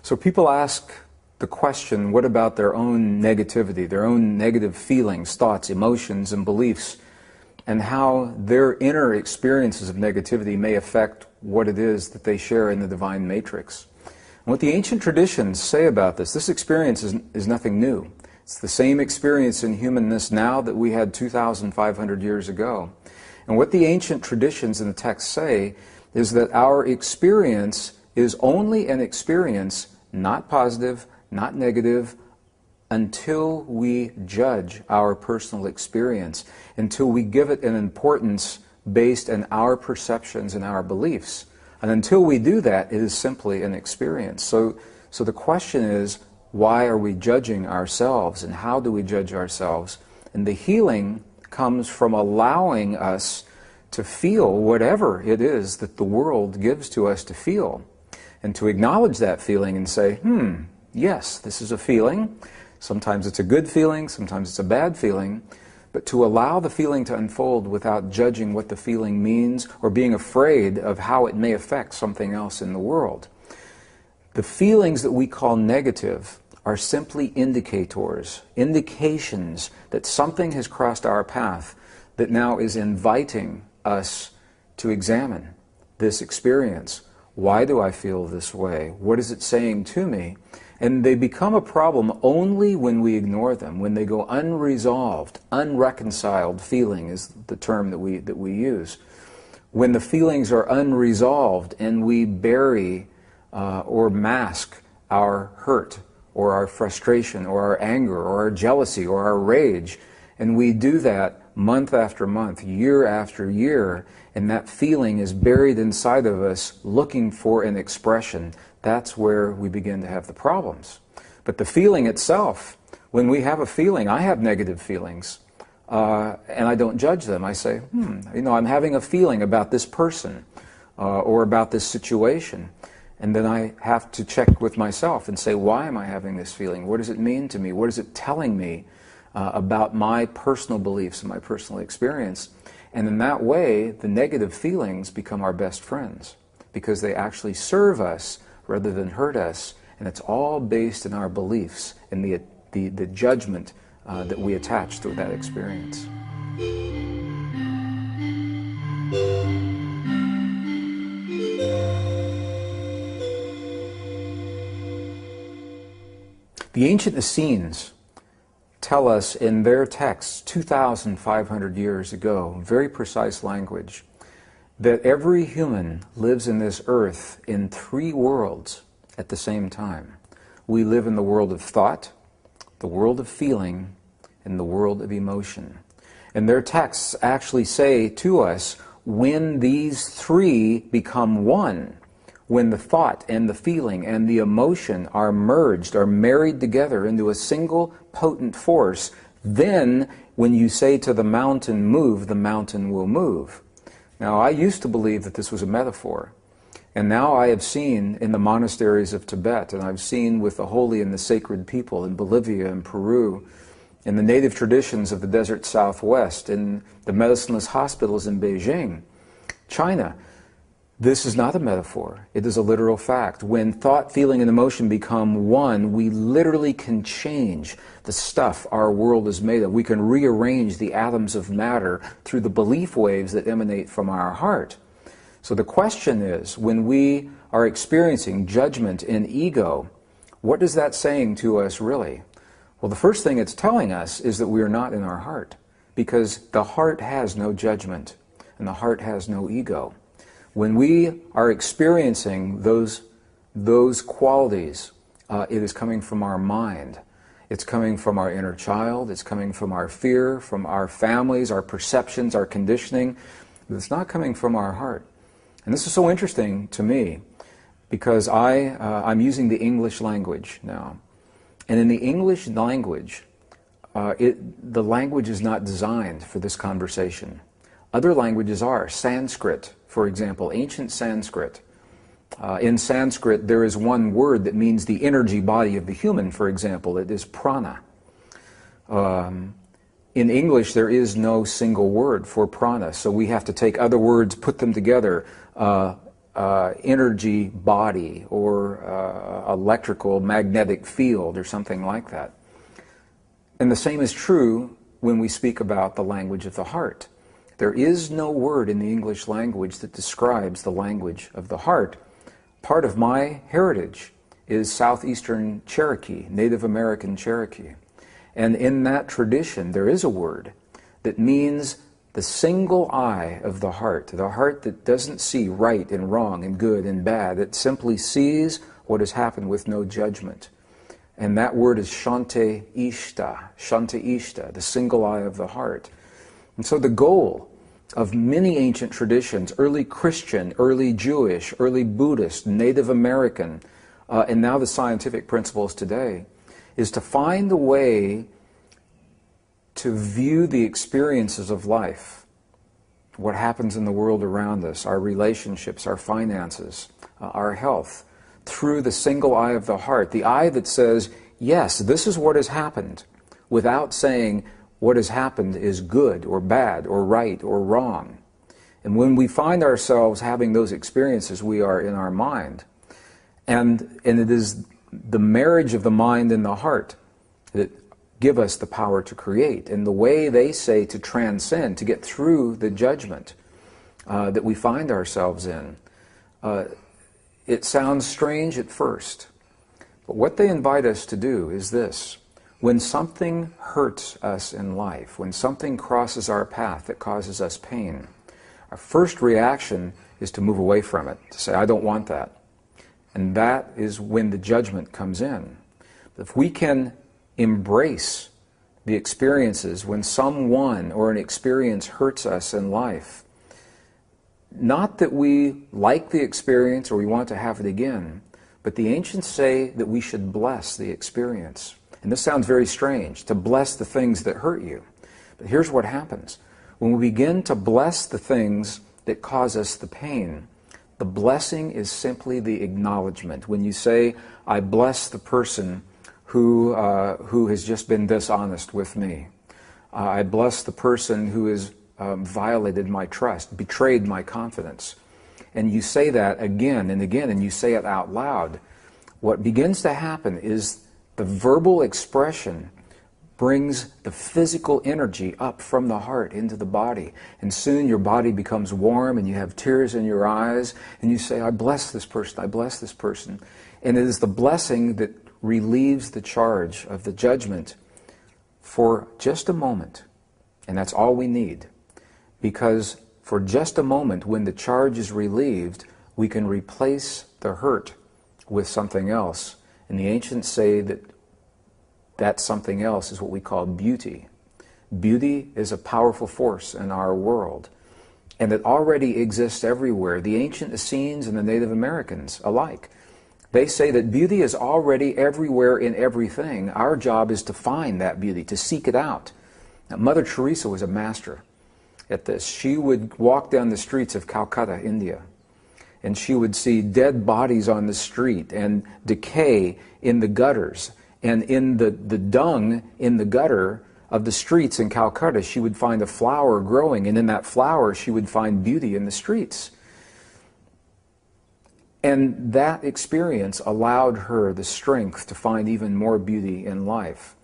So people ask the question, what about their own negativity, their own negative feelings, thoughts, emotions, and beliefs, and how their inner experiences of negativity may affect what it is that they share in the divine matrix. And what the ancient traditions say about this experience is nothing new. It's the same experience in humanness now that we had 2,500 years ago. And what the ancient traditions in the text say is that our experience is only an experience, not positive, not negative, until we judge our personal experience, until we give it an importance based on our perceptions and our beliefs. And until we do that, it is simply an experience. So the question is, why are we judging ourselves, and how do we judge ourselves? And the healing comes from allowing us to feel whatever it is that the world gives to us to feel, and to acknowledge that feeling and say, yes, this is a feeling. Sometimes it's a good feeling, sometimes it's a bad feeling, but to allow the feeling to unfold without judging what the feeling means or being afraid of how it may affect something else in the world. The feelings that we call negative are simply indicators, indications that something has crossed our path that now is inviting us to examine this experience. Why do I feel this way? What is it saying to me? And they become a problem only when we ignore them, when they go unresolved, unreconciled feeling is the term that we use. When the feelings are unresolved and we bury or mask our hurt or our frustration or our anger or our jealousy or our rage, and we do that month after month, year after year, and that feeling is buried inside of us looking for an expression, that's where we begin to have the problems. But the feeling itself, when we have a feeling, I have negative feelings, and I don't judge them. I say, I'm having a feeling about this person or about this situation. And then I have to check with myself and say, why am I having this feeling? What does it mean to me? What is it telling me about my personal beliefs and my personal experience? And in that way, the negative feelings become our best friends, because they actually serve us rather than hurt us, and it's all based in our beliefs and the judgment that we attach to that experience. The ancient Essenes tell us in their texts 2,500 years ago, very precise language, that every human lives in this earth in three worlds at the same time. We live in the world of thought, the world of feeling, and the world of emotion. And their texts actually say to us, when these three become one, when the thought and the feeling and the emotion are merged, are married together into a single potent force, then when you say to the mountain, move, the mountain will move. Now, I used to believe that this was a metaphor, and now I have seen in the monasteries of Tibet, and I've seen with the holy and the sacred people in Bolivia and Peru, in the native traditions of the desert Southwest, in the medicineless hospitals in Beijing, China. This is not a metaphor. It is a literal fact. When thought, feeling, and emotion become one, we literally can change the stuff our world is made of. We can rearrange the atoms of matter through the belief waves that emanate from our heart. So the question is, when we are experiencing judgment and ego, what is that saying to us really? Well, the first thing it's telling us is that we are not in our heart, because the heart has no judgment and the heart has no ego. When we are experiencing those qualities, it is coming from our mind. It's coming from our inner child. It's coming from our fear, from our families, our perceptions, our conditioning. But it's not coming from our heart. And this is so interesting to me, because I'm using the English language now. And in the English language, the language is not designed for this conversation. Other languages are. Sanskrit, for example, ancient Sanskrit. In Sanskrit, there is one word that means the energy body of the human, for example. It is prana. In English, there is no single word for prana, so we have to take other words, put them together. energy body or electrical magnetic field or something like that. And the same is true when we speak about the language of the heart. There is no word in the English language that describes the language of the heart. Part of my heritage is Southeastern Cherokee, Native American Cherokee. And in that tradition, there is a word that means the single eye of the heart that doesn't see right and wrong and good and bad. It simply sees what has happened with no judgment. And that word is Esta, the single eye of the heart. And so the goal of many ancient traditions, early Christian, early Jewish, early Buddhist, Native American, and now the scientific principles today, is to find a way to view the experiences of life, what happens in the world around us, our relationships, our finances, our health, through the single eye of the heart, the eye that says, yes, this is what has happened, without saying what has happened is good or bad or right or wrong. And when we find ourselves having those experiences, we are in our mind. And it is the marriage of the mind and the heart that give us the power to create. And the way they say to transcend, to get through the judgment that we find ourselves in, it sounds strange at first. But what they invite us to do is this. When something hurts us in life, when something crosses our path that causes us pain, our first reaction is to move away from it, to say, I don't want that. And that is when the judgment comes in. But if we can embrace the experiences when someone or an experience hurts us in life, not that we like the experience or we want to have it again, but the ancients say that we should bless the experience. And this sounds very strange, to bless the things that hurt you. But here's what happens. When we begin to bless the things that cause us the pain, the blessing is simply the acknowledgement. When you say, I bless the person who has just been dishonest with me. I bless the person who has violated my trust, betrayed my confidence. And you say that again and again, and you say it out loud. What begins to happen is the verbal expression brings the physical energy up from the heart into the body. And soon your body becomes warm and you have tears in your eyes and you say, I bless this person, I bless this person. And it is the blessing that relieves the charge of the judgment for just a moment. And that's all we need. Because for just a moment, when the charge is relieved, we can replace the hurt with something else. And the ancients say that that something else is what we call beauty. Beauty is a powerful force in our world. And it already exists everywhere. The ancient Essenes and the Native Americans alike. They say that beauty is already everywhere in everything. Our job is to find that beauty, to seek it out. Now, Mother Teresa was a master at this. She would walk down the streets of Calcutta, India, and she would see dead bodies on the street and decay in the gutters. And in the dung in the gutter of the streets in Calcutta, she would find a flower growing, and in that flower she would find beauty in the streets. And that experience allowed her the strength to find even more beauty in life.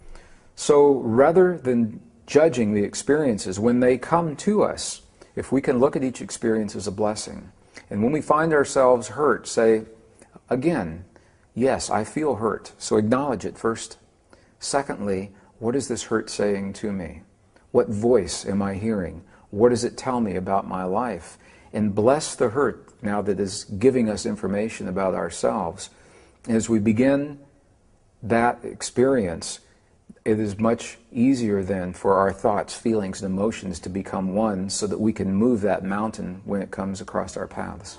So rather than judging the experiences, when they come to us, if we can look at each experience as a blessing, and when we find ourselves hurt, say, again, yes, I feel hurt, so acknowledge it first. Secondly, what is this hurt saying to me? What voice am I hearing? What does it tell me about my life? And bless the hurt now that is giving us information about ourselves. As we begin that experience, it is much easier then for our thoughts, feelings, and emotions to become one so that we can move that mountain when it comes across our paths.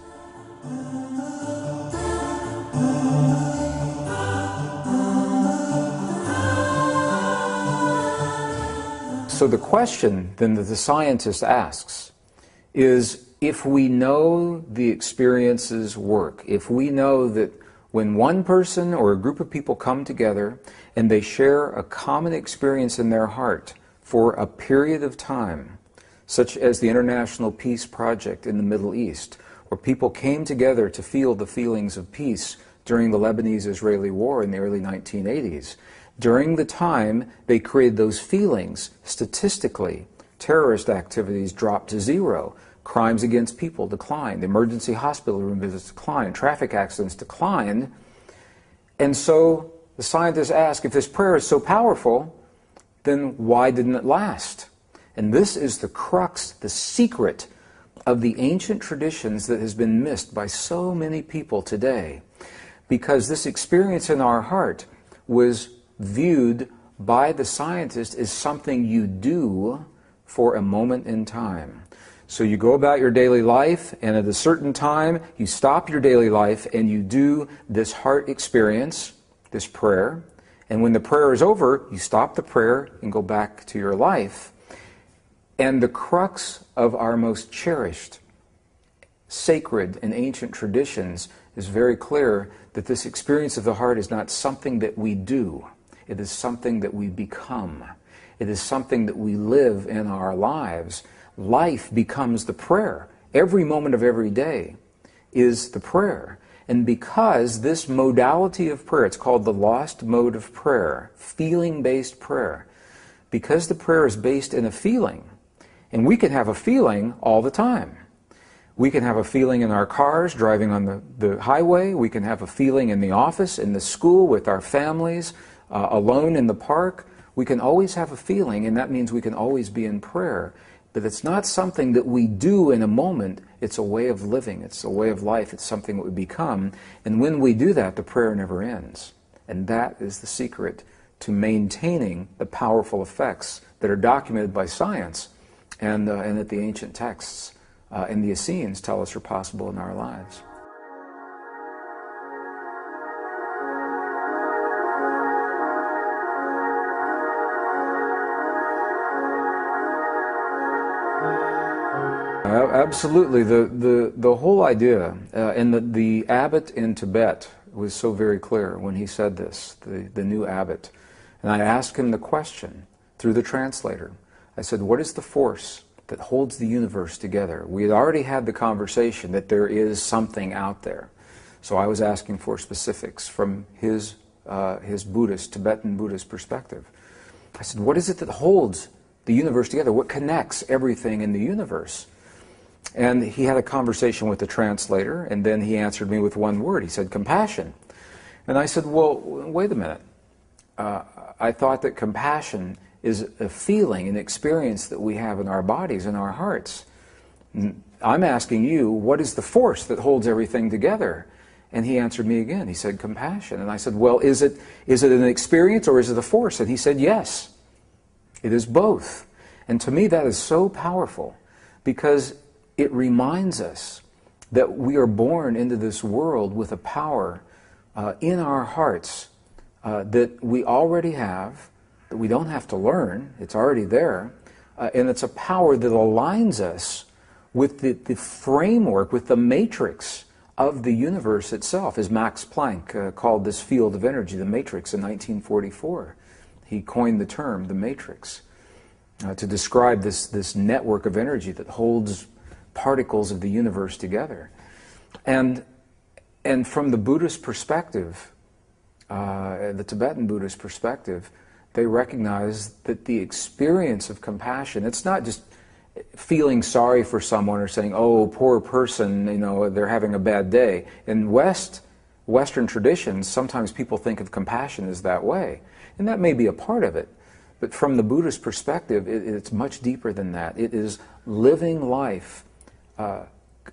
So the question then that the scientist asks is, if we know the experiences work, if we know that when one person or a group of people come together and they share a common experience in their heart for a period of time, such as the International Peace Project in the Middle East, where people came together to feel the feelings of peace during the Lebanese-Israeli War in the early 1980s. During the time they created those feelings, statistically, terrorist activities dropped to zero, crimes against people declined, emergency hospital room visits declined, traffic accidents declined. And so the scientists ask, if this prayer is so powerful, then why didn't it last? And this is the crux, the secret of the ancient traditions that has been missed by so many people today. Because this experience in our heart was viewed by the scientist as something you do for a moment in time. So you go about your daily life, and at a certain time, you stop your daily life and you do this heart experience, this prayer. And when the prayer is over, you stop the prayer and go back to your life. And the crux of our most cherished, sacred, and ancient traditions is very clear that this experience of the heart is not something that we do. It is something that we become. It is something that we live in our lives. Life becomes the prayer. Every moment of every day is the prayer. And because this modality of prayer, it's called the lost mode of prayer, feeling-based prayer, because the prayer is based in a feeling, and we can have a feeling all the time. We can have a feeling in our cars, driving on the highway. We can have a feeling in the office, in the school, with our families, alone in the park. We can always have a feeling, and that means we can always be in prayer. But it's not something that we do in a moment. It's a way of living. It's a way of life. It's something that we become. And when we do that, the prayer never ends. And that is the secret to maintaining the powerful effects that are documented by science and that the ancient texts and the Essenes tell us are possible in our lives. Absolutely. The whole idea, and the abbot in Tibet was so very clear when he said this, the new abbot. And I asked him the question through the translator. I said, what is the force that holds the universe together? We had already had the conversation that there is something out there. So I was asking for specifics from his Buddhist, Tibetan Buddhist perspective. I said, what is it that holds the universe together? What connects everything in the universe? And he had a conversation with the translator, and then he answered me with one word. He said, compassion. And I said, well, wait a minute. I thought that compassion is a feeling, an experience that we have in our bodies, in our hearts. I'm asking you, what is the force that holds everything together? And he answered me again. He said, compassion. And I said, well, is it an experience or is it a force? And he said, yes, it is both. And to me, that is so powerful, because it reminds us that we are born into this world with a power in our hearts that we already have, that we don't have to learn. It's already there. And it's a power that aligns us with the framework, with the matrix of the universe itself, as Max Planck called this field of energy, the matrix, in 1944. He coined the term, the matrix, to describe this network of energy that holds particles of the universe together. And from the Buddhist perspective, the Tibetan Buddhist perspective, they recognize that the experience of compassion, it's not just feeling sorry for someone or saying, oh, poor person, you know, they're having a bad day. In Western traditions, sometimes people think of compassion as that way. And that may be a part of it. But from the Buddhist perspective, it's much deeper than that. It is living life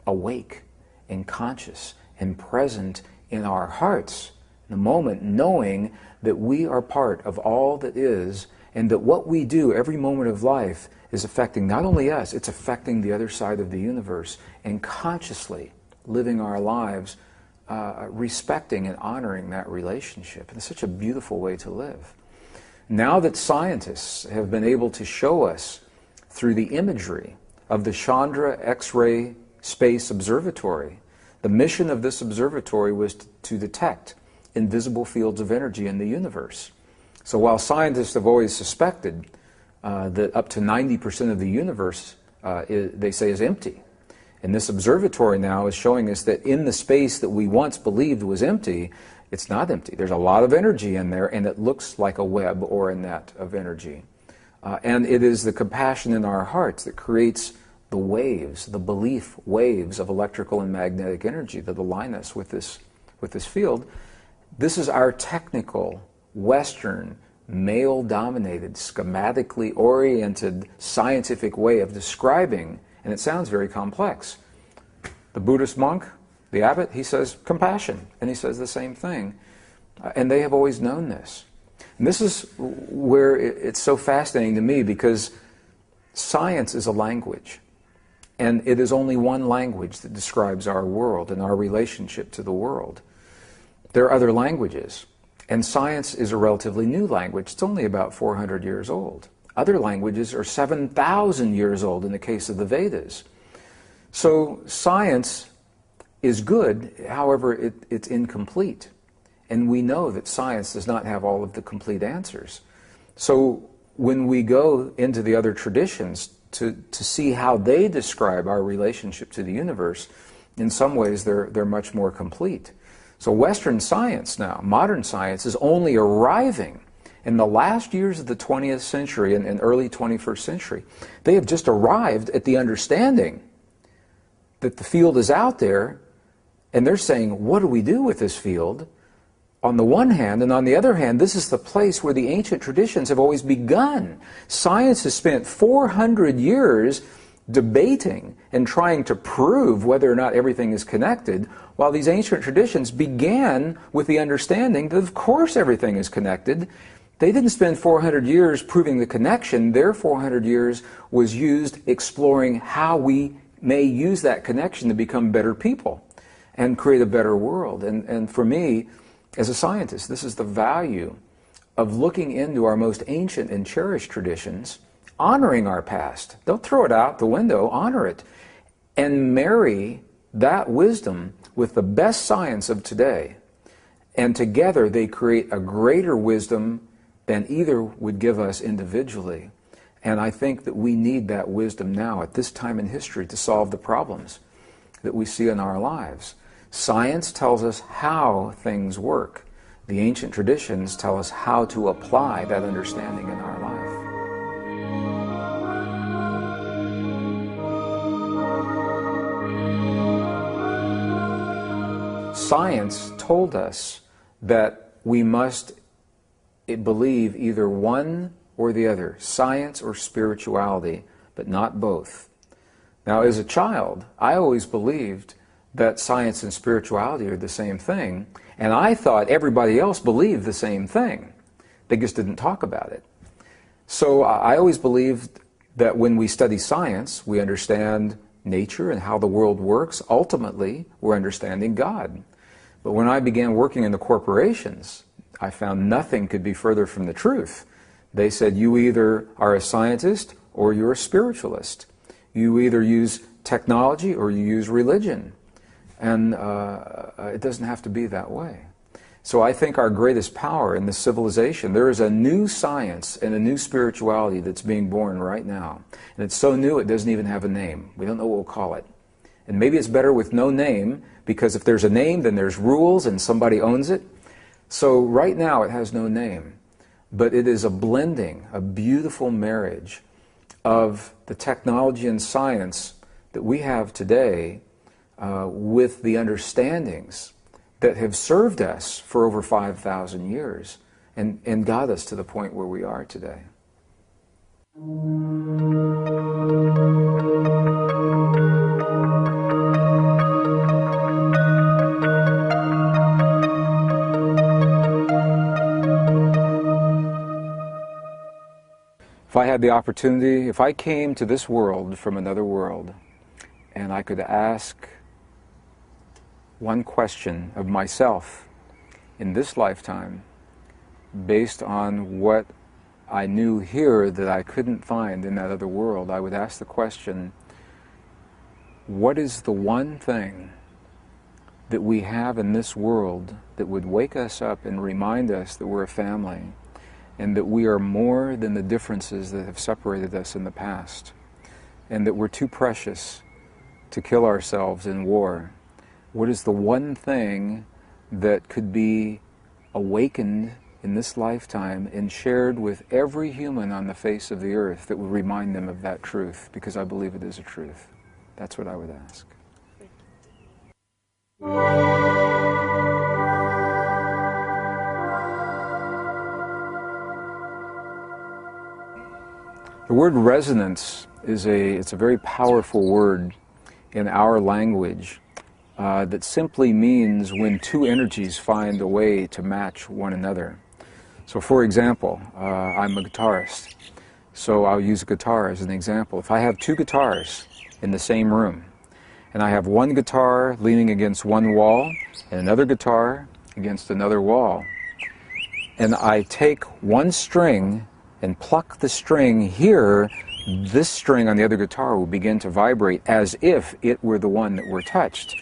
awake and conscious and present in our hearts in the moment, knowing that we are part of all that is, and that what we do every moment of life is affecting not only us, it's affecting the other side of the universe, and consciously living our lives respecting and honoring that relationship. And it's such a beautiful way to live. Now that scientists have been able to show us through the imagery of the Chandra X-ray Space Observatory, the mission of this observatory was to detect invisible fields of energy in the universe. So while scientists have always suspected that up to 90% of the universe, they say, is empty, And this observatory now is showing us that in the space that we once believed was empty, it's not empty. There's a lot of energy in there, and it looks like a web or a net of energy. And it is the compassion in our hearts that creates the waves, the belief waves of electrical and magnetic energy that align us with this field. This is our technical, Western, male-dominated, schematically oriented, scientific way of describing, and it sounds very complex. The Buddhist monk, the abbot, he says compassion, and he says the same thing. And they have always known this. And this is where it's so fascinating to me, because science is a language. And it is only one language that describes our world and our relationship to the world. There are other languages. And science is a relatively new language. It's only about 400 years old. Other languages are 7,000 years old in the case of the Vedas. So science is good, however, it's incomplete. And we know that science does not have all of the complete answers. So when we go into the other traditions to see how they describe our relationship to the universe, in some ways they're much more complete. So Western science now, modern science, is only arriving in the last years of the 20th century and early 21st century. They have just arrived at the understanding that the field is out there, and they're saying, what do we do with this field? On the one hand, and on the other hand, this is the place where the ancient traditions have always begun. Science has spent 400 years debating and trying to prove whether or not everything is connected, while these ancient traditions began with the understanding that of course everything is connected. They didn't spend 400 years proving the connection. Their 400 years was used exploring how we may use that connection to become better people and create a better world. And for me, as a scientist, this is the value of looking into our most ancient and cherished traditions, honoring our past. Don't throw it out the window, honor it, and marry that wisdom with the best science of today. And together they create a greater wisdom than either would give us individually. And I think that we need that wisdom now at this time in history to solve the problems that we see in our lives. Science tells us how things work. The ancient traditions tell us how to apply that understanding in our life. Science told us that we must believe either one or the other, science or spirituality, but not both. Now, as a child, I always believed that science and spirituality are the same thing, and I thought everybody else believed the same thing. They just didn't talk about it. So I always believed that when we study science, we understand nature and how the world works. Ultimately, we're understanding God. But when I began working in the corporations, I found nothing could be further from the truth. They said, you either are a scientist or you're a spiritualist. You either use technology or you use religion. And it doesn't have to be that way. So I think our greatest power in this civilization, there is a new science and a new spirituality that's being born right now. And it's so new it doesn't even have a name. We don't know what we'll call it. And maybe it's better with no name, because if there's a name, then there's rules and somebody owns it. So right now it has no name. But it is a blending, a beautiful marriage of the technology and science that we have today with the understandings that have served us for over 5,000 years and got us to the point where we are today. If I had the opportunity, if I came to this world from another world, and I could ask one question of myself in this lifetime, based on what I knew here that I couldn't find in that other world, I would ask the question, what is the one thing that we have in this world that would wake us up and remind us that we're a family, and that we are more than the differences that have separated us in the past, and that we're too precious to kill ourselves in war? What is the one thing that could be awakened in this lifetime and shared with every human on the face of the earth that would remind them of that truth? Because I believe it is a truth. That's what I would ask. The word resonance it's a very powerful word in our language that simply means when two energies find a way to match one another. So for example, I'm a guitarist, so I'll use a guitar as an example. If I have two guitars in the same room, and I have one guitar leaning against one wall and another guitar against another wall, and I take one string and pluck the string here, this string on the other guitar will begin to vibrate as if it were the one that were touched.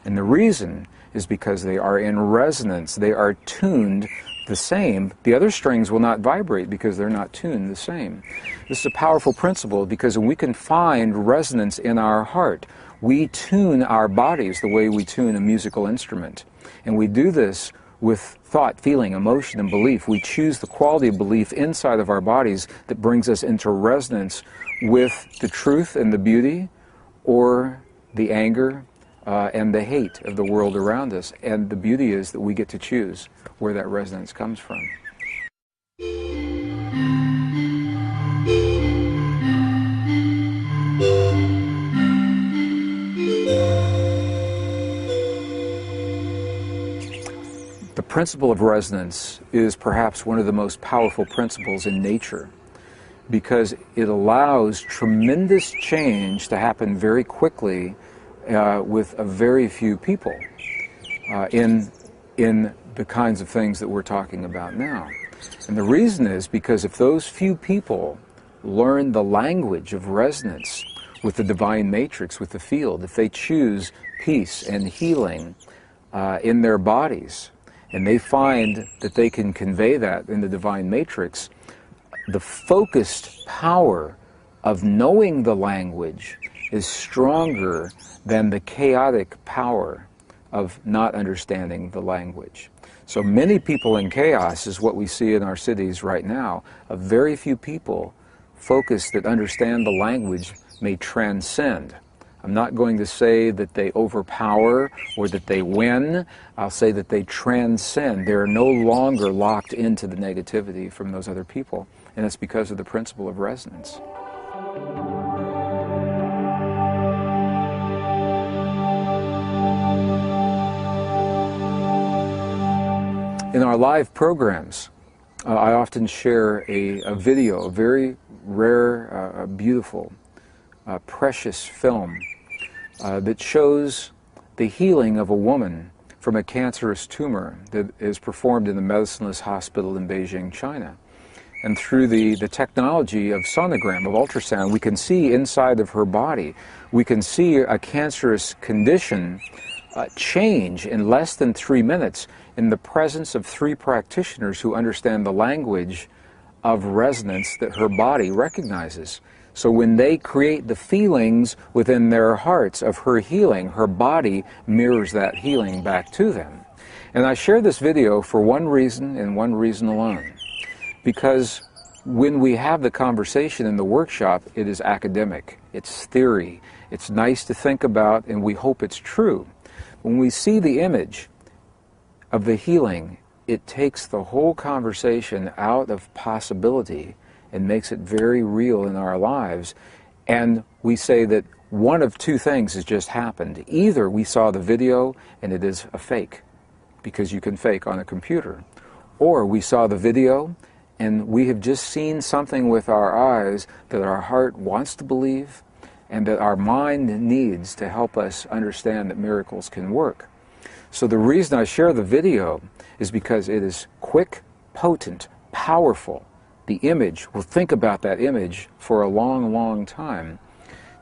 And the reason is because they are in resonance. They are tuned the same. The other strings will not vibrate because they're not tuned the same. This is a powerful principle because when we can find resonance in our heart, we tune our bodies the way we tune a musical instrument. And we do this with thought, feeling, emotion, and belief. We choose the quality of belief inside of our bodies that brings us into resonance with the truth and the beauty, or the anger and the hate of the world around us. And the beauty is that we get to choose where that resonance comes from. The principle of resonance is perhaps one of the most powerful principles in nature because it allows tremendous change to happen very quickly with a very few people in the kinds of things that we're talking about now. And the reason is because if those few people learn the language of resonance with the divine matrix, with the field, if they choose peace and healing in their bodies, and they find that they can convey that in the divine matrix, the focused power of knowing the language is stronger than the chaotic power of not understanding the language. So many people in chaos is what we see in our cities right now. A very few people focused that understand the language may transcend. I'm not going to say that they overpower or that they win. I'll say that they transcend. They're no longer locked into the negativity from those other people. And it's because of the principle of resonance. In our live programs, I often share a video, a very rare, beautiful, precious film that shows the healing of a woman from a cancerous tumor that is performed in the medicineless hospital in Beijing, China. And through the technology of sonogram, of ultrasound, we can see inside of her body, we can see a cancerous condition change in less than 3 minutes in the presence of 3 practitioners who understand the language of resonance that her body recognizes. So when they create the feelings within their hearts of her healing, her body mirrors that healing back to them. And I share this video for one reason and one reason alone. Because when we have the conversation in the workshop, it is academic, it's theory, it's nice to think about, and we hope it's true. When we see the image of the healing, it takes the whole conversation out of possibility and makes it very real in our lives. And we say that one of 2 things has just happened. Either we saw the video and it is a fake, because you can fake on a computer, or we saw the video and we have just seen something with our eyes that our heart wants to believe and that our mind needs to help us understand that miracles can work. So the reason I share the video is because it is quick, potent, powerful. The image, we'll think about that image for a long, long time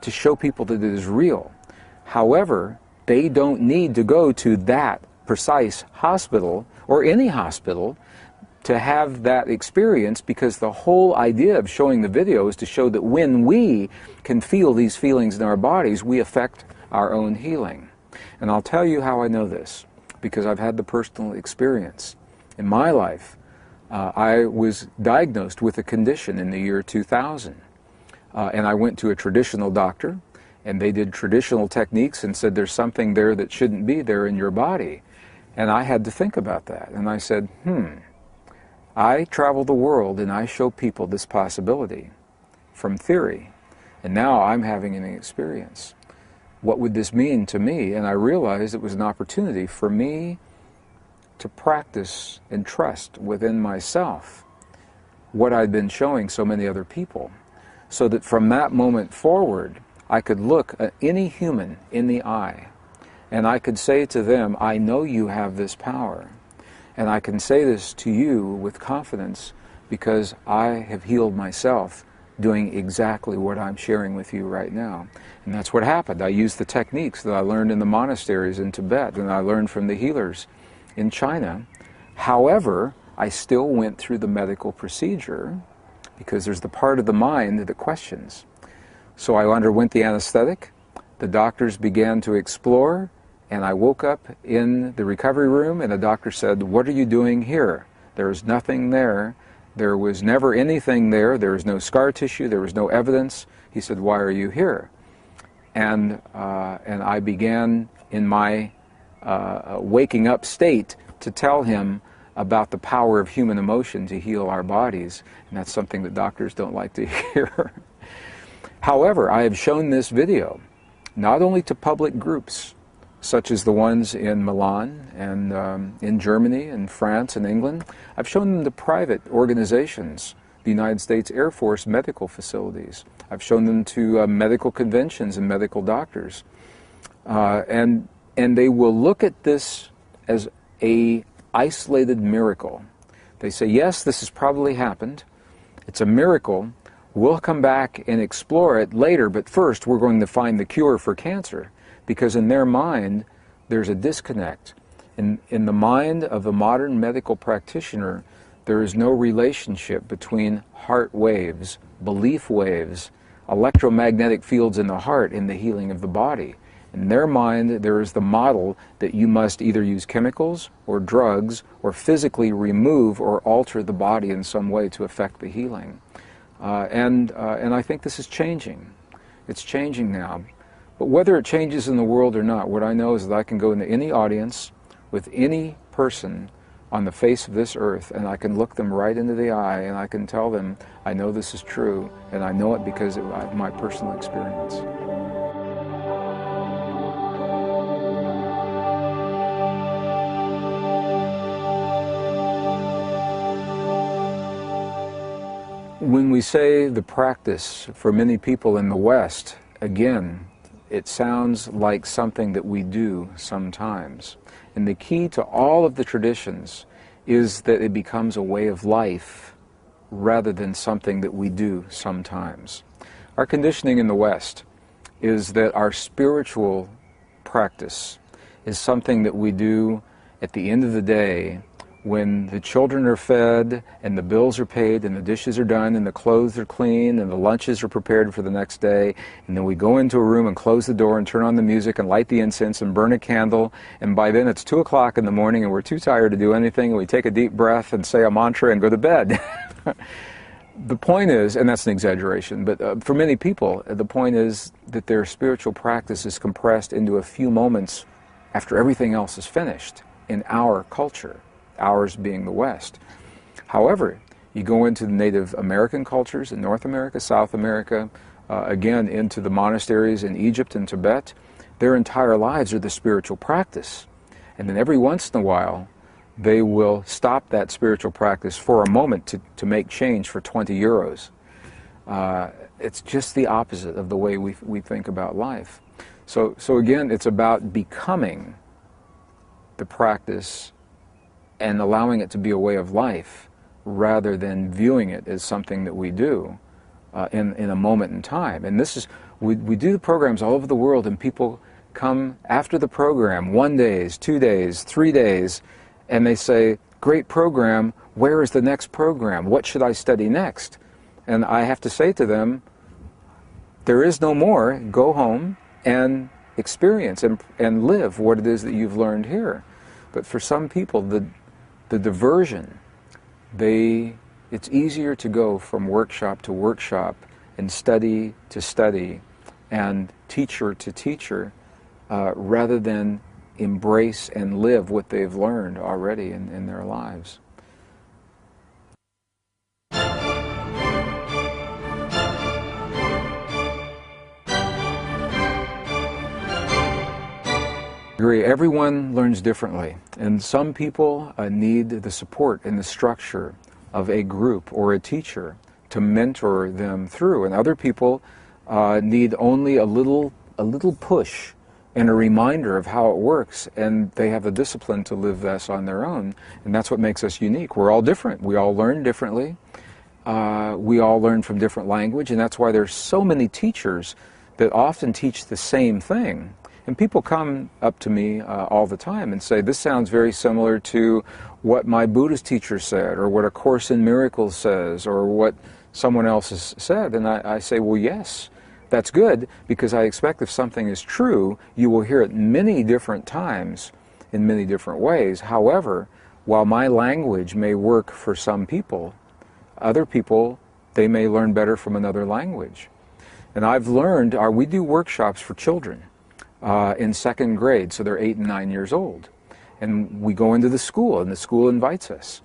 to show people that it is real. However, they don't need to go to that precise hospital or any hospital to have that experience, because the whole idea of showing the video is to show that when we can feel these feelings in our bodies, we affect our own healing. And I'll tell you how I know this, because I've had the personal experience. In my life, I was diagnosed with a condition in the year 2000. And I went to a traditional doctor, and they did traditional techniques and said there's something there that shouldn't be there in your body. And I had to think about that. And I said, I travel the world and I show people this possibility from theory. And now I'm having an experience. What would this mean to me? And I realized it was an opportunity for me to practice and trust within myself what I'd been showing so many other people, so that from that moment forward, I could look at any human in the eye, and I could say to them, I know you have this power, and I can say this to you with confidence because I have healed myself doing exactly what I'm sharing with you right now. And that's what happened. I used the techniques that I learned in the monasteries in Tibet, and I learned from the healers in China. However, I still went through the medical procedure because there's the part of the mind that questions. So I underwent the anesthetic, the doctors began to explore, and I woke up in the recovery room and the doctor said, what are you doing here? There's nothing there. There was never anything there. There was no scar tissue. There was no evidence. He said, why are you here? And I began in my waking up state to tell him about the power of human emotion to heal our bodies. And that's something that doctors don't like to hear. However, I have shown this video not only to public groups, such as the ones in Milan and in Germany and France and England. I've shown them to private organizations, the United States Air Force medical facilities. I've shown them to medical conventions and medical doctors. And they will look at this as an isolated miracle. They say, yes, this has probably happened. It's a miracle. We'll come back and explore it later, but first we're going to find the cure for cancer. Because in their mind, there's a disconnect. In the mind of a modern medical practitioner, there is no relationship between heart waves, belief waves, electromagnetic fields in the heart and the healing of the body. In their mind, there is the model that you must either use chemicals or drugs or physically remove or alter the body in some way to affect the healing. And I think this is changing. It's changing now. But whether it changes in the world or not, what I know is that I can go into any audience with any person on the face of this earth, and I can look them right into the eye, and I can tell them, I know this is true, and I know it because of my personal experience. When we say the practice for many people in the West, again, it sounds like something that we do sometimes. And the key to all of the traditions is that it becomes a way of life rather than something that we do sometimes. Our conditioning in the West is that our spiritual practice is something that we do at the end of the day when the children are fed and the bills are paid and the dishes are done and the clothes are clean and the lunches are prepared for the next day, and then we go into a room and close the door and turn on the music and light the incense and burn a candle, and by then it's 2 o'clock in the morning and we're too tired to do anything, and we take a deep breath and say a mantra and go to bed. The point is, and that's an exaggeration, but for many people, the point is that their spiritual practice is compressed into a few moments after everything else is finished in our culture. Ours being the West. However, you go into the Native American cultures in North America, South America, again into the monasteries in Egypt and Tibet, their entire lives are the spiritual practice. And then every once in a while, they will stop that spiritual practice for a moment to make change for 20 euros. It's just the opposite of the way we think about life. So again, it's about becoming the practice and allowing it to be a way of life rather than viewing it as something that we do in a moment in time. And this is, we do the programs all over the world, and people come after the program, 1 day, 2 days, 3 days, and they say, great program, where is the next program? What should I study next? And I have to say to them, there is no more. Go home and experience and live what it is that you've learned here. But for some people, the diversion, it's easier to go from workshop to workshop and study to study and teacher to teacher rather than embrace and live what they've learned already in their lives. Everyone learns differently, and some people need the support and the structure of a group or a teacher to mentor them through, and other people need only a little push and a reminder of how it works, and they have the discipline to live this on their own, and that's what makes us unique. We're all different. We all learn differently. We all learn from different language, and that's why there's so many teachers that often teach the same thing. And people come up to me all the time and say, this sounds very similar to what my Buddhist teacher said, or what A Course in Miracles says, or what someone else has said. And I say, well, yes, that's good, because I expect if something is true, you will hear it many different times in many different ways. However, while my language may work for some people, other people, they may learn better from another language. And I've learned, we do workshops for children. In second grade, so they're 8 and 9 years old. And we go into the school, and the school invites us.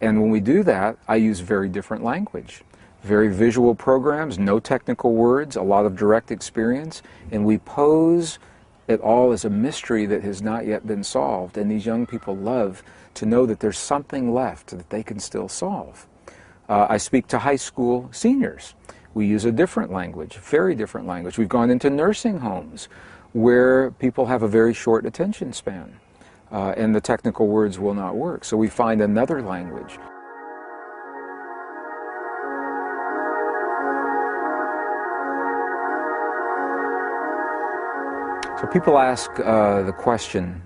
And when we do that, I use very different language. Very visual programs, no technical words, a lot of direct experience, and we pose it all as a mystery that has not yet been solved. And these young people love to know that there's something left that they can still solve. I speak to high school seniors. We use a different language, very different language. We've gone into nursing homes where people have a very short attention span, and the technical words will not work. So we find another language. So people ask the question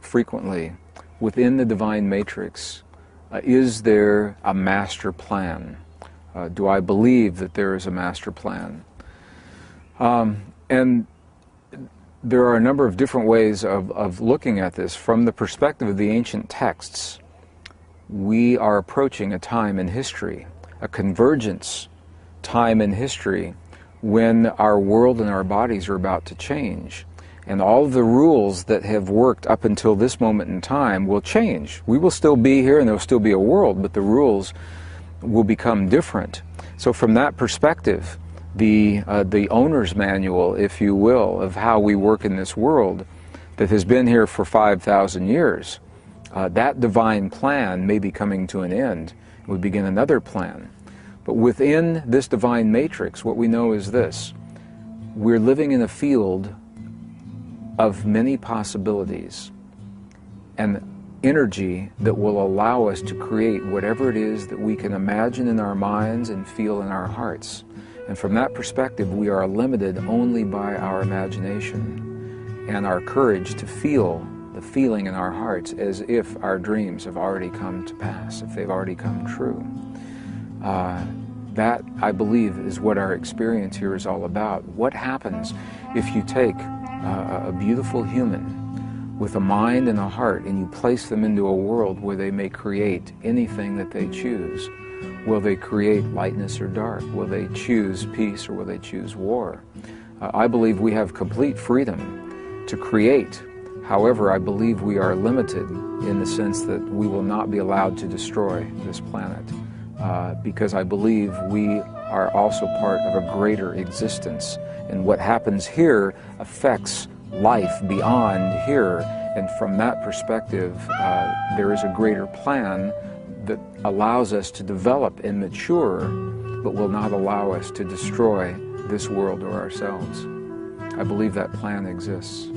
frequently, within the divine matrix, is there a master plan? Do I believe that there is a master plan? And there are a number of different ways of looking at this. From the perspective of the ancient texts, we are approaching a time in history, a convergence time in history, when our world and our bodies are about to change. And all of the rules that have worked up until this moment in time will change. We will still be here and there will still be a world, but the rules will become different. So from that perspective, the owner's manual, if you will, of how we work in this world that has been here for 5,000 years, that divine plan may be coming to an end. We begin another plan. But within this divine matrix, what we know is this: we're living in a field of many possibilities and energy that will allow us to create whatever it is that we can imagine in our minds and feel in our hearts. And from that perspective, we are limited only by our imagination and our courage to feel the feeling in our hearts as if our dreams have already come to pass, if they've already come true. That, I believe, is what our experience here is all about. What happens if you take a beautiful human with a mind and a heart and you place them into a world where they may create anything that they choose? Will they create lightness or dark? Will they choose peace or will they choose war? I believe we have complete freedom to create. However, I believe we are limited in the sense that we will not be allowed to destroy this planet, because I believe we are also part of a greater existence, and what happens here affects life beyond here. And from that perspective, there is a greater plan that allows us to develop and mature, but will not allow us to destroy this world or ourselves. I believe that plan exists.